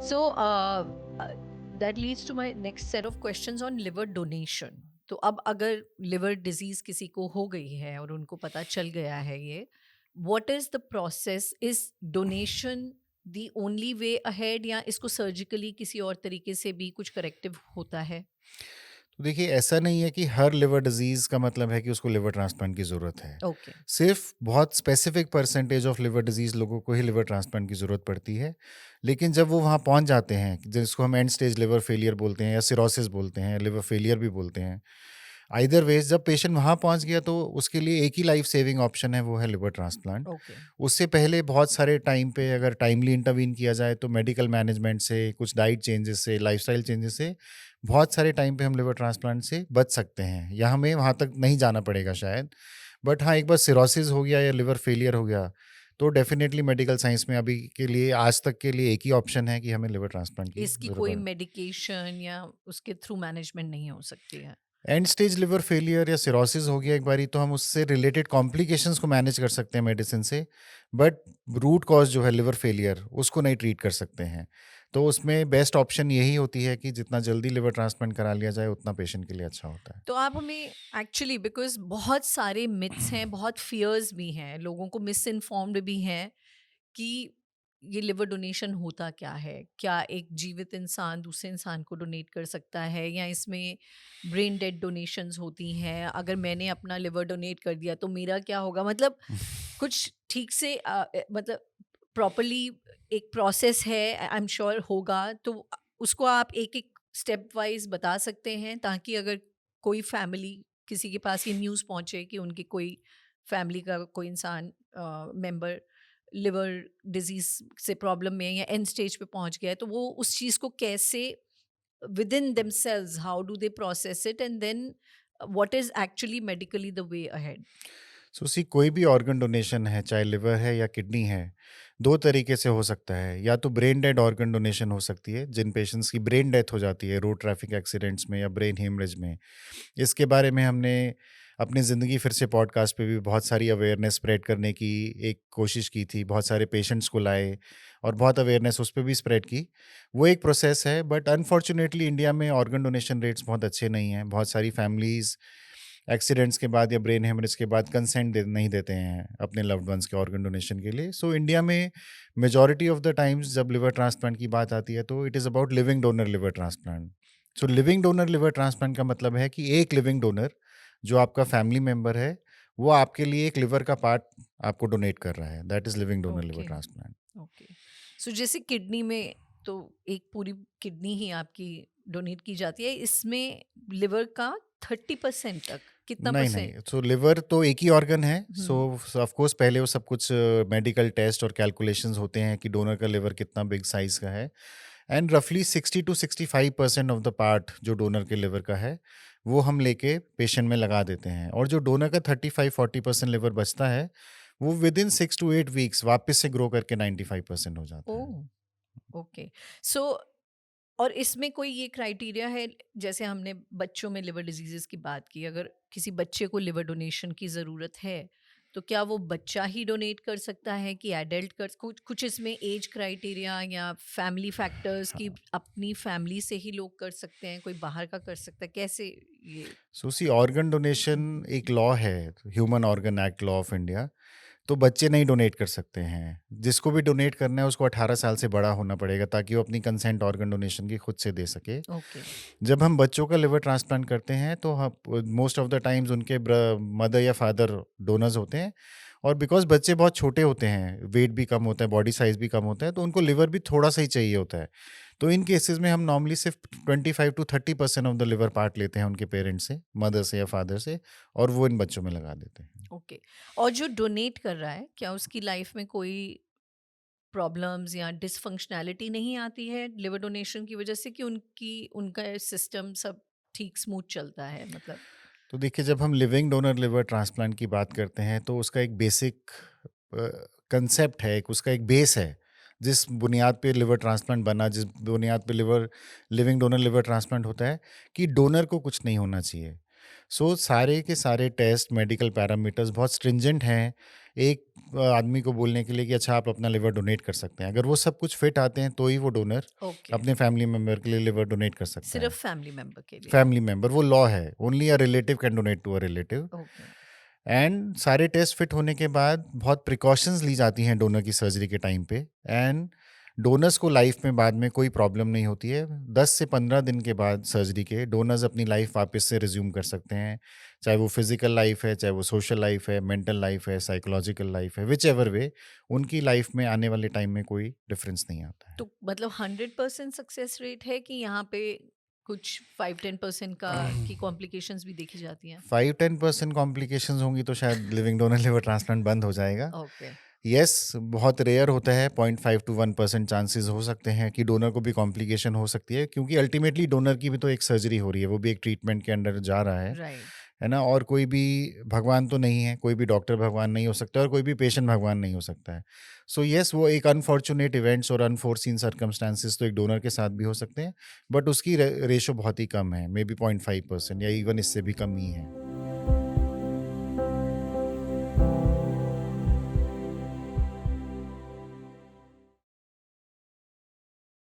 So that leads to my next set of questions on liver donation. तो अब अगर liver disease किसी को हो गई है और उनको पता चल गया है ये, what is the process? Is donation the only way ahead या इसको सर्जिकली किसी और तरीके से भी कुछ करेक्टिव होता है? तो देखिए, ऐसा नहीं है कि हर लिवर डिजीज़ का मतलब है कि उसको लिवर ट्रांसप्लांट की ज़रूरत है। ओके। सिर्फ़ बहुत specific percentage of liver disease लोगों को ही लिवर ट्रांसप्लांट की ज़रूरत पड़ती है। लेकिन जब वो वहाँ पहुँच जाते हैं, जिसको हम एंड स्टेज लिवर फेलियर बोलते हैं या सिरोसिस बोलते हैं, लिवर फेलियर भी बोलते हैं। आइदर वेज़ जब पेशेंट वहाँ पहुँच गया तो उसके लिए एक ही लाइफ़ सेविंग ऑप्शन है, वो है लिवर ट्रांसप्लांट। ओके। उससे पहले बहुत सारे टाइम पे अगर टाइमली इंटरवीन किया जाए तो मेडिकल मैनेजमेंट से, कुछ डाइट चेंजेस से, लाइफ़स्टाइल चेंजेस से बहुत सारे टाइम पे हम लिवर ट्रांसप्लांट से बच सकते हैं या हमें वहाँ तक नहीं जाना पड़ेगा शायद। बट हाँ, एक बार सिरोसिस हो गया या लिवर फेलियर हो गया, तो डेफ़िनेटली मेडिकल साइंस में अभी के लिए आज तक के लिए एक ही ऑप्शन है कि हमें लिवर ट्रांसप्लांट की इसकी ज़रूरत कोई पड़े। मेडिकेशन या उसके थ्रू मैनेजमेंट नहीं हो सकती है? एंड स्टेज लिवर फेलियर या सिरोसिस हो गया एक बारी तो हम उससे रिलेटेड कॉम्प्लिकेशंस को मैनेज कर सकते हैं मेडिसिन से, बट रूट कॉज जो है लिवर फेलियर उसको नहीं ट्रीट कर सकते हैं। तो उसमें बेस्ट ऑप्शन यही होती है कि जितना जल्दी लिवर ट्रांसप्लांट करा लिया जाए उतना पेशेंट के लिए अच्छा होता है। तो आप हमें एक्चुअली, बिकॉज बहुत सारे मिथ्स हैं, बहुत फियर्स भी हैं, लोगों को मिस इन्फॉर्म्ड भी हैं कि ये लिवर डोनेशन होता क्या है? क्या एक जीवित इंसान दूसरे इंसान को डोनेट कर सकता है, या इसमें ब्रेन डेड डोनेशंस होती हैं? अगर मैंने अपना लिवर डोनेट कर दिया तो मेरा क्या होगा? मतलब कुछ ठीक से मतलब प्रॉपरली एक प्रोसेस है, आई एम श्योर होगा, तो उसको आप एक-एक स्टेप वाइज़ बता सकते हैं ताकि अगर कोई फैमिली, किसी के पास ये न्यूज़ पहुँचे कि उनकी कोई फैमिली का कोई इंसान मेंबर लिवर डिजीज़ से प्रॉब्लम में या एंड स्टेज पे पहुँच गया है, तो वो उस चीज़ को कैसे within themselves how do they process it, and then what is actually medically the way ahead? So see कोई भी ऑर्गन डोनेशन है, चाहे लिवर है या किडनी है, दो तरीके से हो सकता है। या तो ब्रेन डेड ऑर्गन डोनेशन हो सकती है, जिन पेशेंट्स की ब्रेन डेथ हो जाती है रोड ट्रैफिक एक्सीडेंट्स में या ब्रेन हेमरेज में। इसके बारे में हमने अपनी ज़िंदगी फिर से पॉडकास्ट पे भी बहुत सारी अवेयरनेस स्प्रेड करने की एक कोशिश की थी। बहुत सारे पेशेंट्स को लाए और बहुत अवेयरनेस उस पे भी स्प्रेड की। वो एक प्रोसेस है, बट अनफॉर्चुनेटली इंडिया में ऑर्गन डोनेशन रेट्स बहुत अच्छे नहीं हैं। बहुत सारी फैमिलीज़ एक्सीडेंट्स के बाद या ब्रेन हेमरेज के बाद कंसेंट नहीं देते हैं अपने लव्ड वंस के ऑर्गन डोनेशन के लिए। सो इंडिया में मेजॉरिटी ऑफ द टाइम्स जब लिवर ट्रांसप्लांट की बात आती है तो it is about living donor liver transplant. So living donor liver transplant का मतलब है कि एक लिविंग डोनर जो आपका फैमिली मेंबर है, वो आपके लिए एक लिवर का पार्ट आपको डोनेट कर रहा है। That is living donor liver okay. Transplant. Okay. So जैसे किडनी में, तो एक पूरी किडनी ही आपकी डोनेट की जाती है, इसमें लिवर का 30% तक कितना नहीं, परसेंट? नहीं। सो लिवर तो एक ही ऑर्गन है। सो हम्म। ऑफ कोर्स पहले वो सब कुछ मेडिकल टेस्ट और कैलकुलेशंस होते हैं कि डोनर का लिवर कितना बिग साइज़ का है। एंड रफली 60 टू 65% ऑफ द पार्ट जो डोनर के लिवर का है, वो हम लेके पेशेंट में लगा देते हैं। और जो डोनर का 35-40% लिवर बचता है, वो विदिन 6 टू 8 वीक्स वापस से ग्रो करके 95% हो जाता है। ओह! ओके। सो और इसमें कोई ये क्राइटेरिया है, जैसे हमने बच्चों में लिवर डिजीज़ेज़ की बात की, अगर किसी बच्चे को लिवर डोनेशन की ज़रूरत है, तो क्या वो बच्चा ही डोनेट कर सकता है कि एडल्ट कर? कुछ कुछ इसमें एज क्राइटेरिया या फैमिली फैक्टर्स की अपनी फैमिली से ही लोग कर सकते हैं, कोई बाहर का कर सकता है? कैसे ये? सो सी ऑर्गन डोनेशन एक लॉ है, human organ act law of India. तो बच्चे नहीं डोनेट कर सकते हैं। जिसको भी डोनेट करना है उसको 18 साल से बड़ा होना पड़ेगा ताकि वो अपनी कंसेंट ऑर्गन डोनेशन की खुद से दे सके। ओके। जब हम बच्चों का लिवर ट्रांसप्लांट करते हैं तो मोस्ट ऑफ द टाइम्स उनके मदर या फादर डोनर्स होते हैं। और बिकॉज बच्चे बहुत छोटे होते हैं, वेट भी कम होता है, बॉडी साइज भी कम होता है, तो उनको लिवर भी थोड़ा सा ही चाहिए होता है। तो इन केसेस में हम नॉर्मली सिर्फ 25 to 30% of the liver part लेते हैं उनके पेरेंट्स से, मदर से या फादर से, और वो इन बच्चों में लगा देते हैं। ओके। और जो डोनेट कर रहा है, क्या उसकी लाइफ में कोई प्रॉब्लम्स या डिसफंक्शनैलिटी नहीं आती है लिवर डोनेशन की वजह से, कि उनकी उनका सिस्टम सब ठीक स्मूथ चलता है, मतलब? तो देखिए, जब हम लिविंग डोनर लिवर ट्रांसप्लांट की बात करते हैं तो उसका एक बेसिक कंसेप्ट है, एक उसका एक बेस है जिस बुनियाद पे लिवर ट्रांसप्लांट बना, जिस बुनियाद पे लिविंग डोनर लिवर ट्रांसप्लांट होता है, कि डोनर को कुछ नहीं होना चाहिए। सो सारे के सारे टेस्ट, मेडिकल पैरामीटर्स बहुत स्ट्रिंजेंट हैं। एक आदमी को बोलने के लिए कि अच्छा आप अपना लिवर डोनेट कर सकते हैं। अगर वो सब कुछ फिट आते हैं तो ही वो डोनर ओके, अपने फैमिली मेंबर के लिए लिवर डोनेट कर सकता सिर्फ है। फैमिली मेंबर के लिए। फैमिली मेंबर, वो लॉ है, only a relative can donate to a relative. Okay, and सारे टेस्ट फिट होने के बाद बहुत प्रिकॉशंस ली जाती हैं डोनर की सर्जरी के टाइम पे। एंड डोनर्स को लाइफ में बाद में कोई प्रॉब्लम नहीं होती है। 10 से 15 दिन के बाद सर्जरी के डोनर्स अपनी लाइफ वापस से रिज्यूम कर सकते हैं, चाहे वो फिजिकल लाइफ है, चाहे वो सोशल लाइफ है, मेंटल लाइफ है, साइकोलॉजिकल लाइफ है, विच एवर वे, उनकी लाइफ में आने वाले टाइम में कोई डिफरेंस नहीं आता है। तो मतलब 100% सक्सेस रेट है कि यहाँ पे कुछ 5-10% का की कॉम्प्लिकेशंस भी देखी जाती हैं? 5-10% कॉम्प्लिकेशंस होंगी तो शायद लिविंग डोनर लिवर ट्रांसप्लांट बंद हो जाएगा। ओके, यस, बहुत रेयर होता है, 0.5 टू 1% चांसेस हो सकते हैं कि डोनर को भी कॉम्प्लिकेशन हो सकती है, क्योंकि अल्टीमेटली डोनर की भी तो एक सर्जरी हो रही है, वो भी एक ट्रीटमेंट के अंडर जा रहा राइट। है ना? और कोई भी भगवान तो नहीं है, कोई भी डॉक्टर भगवान नहीं हो सकता और कोई भी पेशेंट भगवान नहीं हो सकता है। सो यस, वो एक अनफॉर्चुनेट इवेंट्स और अनफोर्सीन सर्कमस्टांसेस तो एक डोनर के साथ भी हो सकते हैं, बट उसकी रेशो बहुत ही कम है, मे बी 0.5% या इवन इससे भी कम ही है।